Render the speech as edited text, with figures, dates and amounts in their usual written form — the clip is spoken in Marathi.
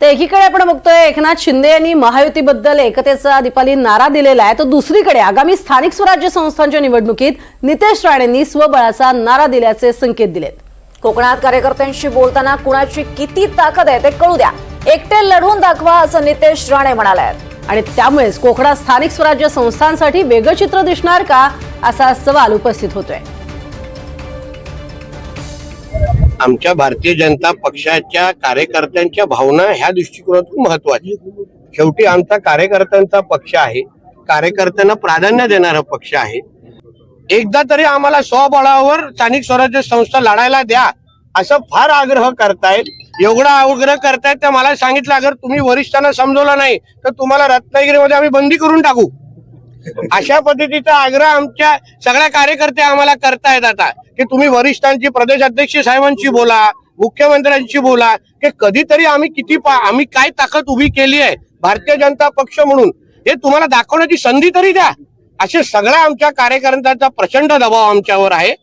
तर एकीकडे आपण बघतोय एकनाथ शिंदे यांनी महायुतीबद्दल एकतेचा दीपावली नारा दिलेला आहे, तर दुसरीकडे आगामी स्थानिक स्वराज्य संस्थांच्या निवडणुकीत नितेश राणेंनी स्वबळाचा नारा दिल्याचे संकेत दिलेत। कोकणात कार्यकर्त्यांशी बोलताना कुणाची किती ताकद आहे ते कळू द्या, एकटे लढून दाखवा असं नितेश राणे म्हणाले आणि त्यामुळेच कोकणात स्थानिक स्वराज्य संस्थांसाठी वेगळं चित्र दिसणार का असा सवाल उपस्थित होतोय। आमच्या भारतीय जनता पक्षाच्या कार्यकर्त्यांच्या भावना ह्या दृष्टिकोनातून महत्वाची। शेवटी आमचा कार्यकर्त्यांचा पक्ष आहे, कार्यकर्त्यांना प्राधान्य देणारा पक्ष आहे। एकदा तरी आम्हाला स्वबळावर स्थानिक स्वराज्य संस्था लढायला द्या असं फार आग्रह करतायत। एवढा आग्रह करतायत तर मला सांगितलं, अगर तुम्ही वरिष्ठांना समजवलं नाही तर तुम्हाला रत्नागिरीमध्ये आम्ही बंदी करून टाकू। अशा पद्धतीचा आग्रह आमच्या सगळ्या कार्यकर्ते आम्हाला करतायत आता, की तुम्ही वरिष्ठांची, प्रदेश अध्यक्ष साहेबांशी बोला, मुख्यमंत्र्यांशी बोला, की कधीतरी आम्ही काय ताकद उभी केली आहे भारतीय जनता पक्ष म्हणून, हे तुम्हाला दाखवण्याची संधी तरी द्या। असे सगळ्या आमच्या कार्यकर्त्यांचा प्रचंड दबाव आमच्यावर आहे।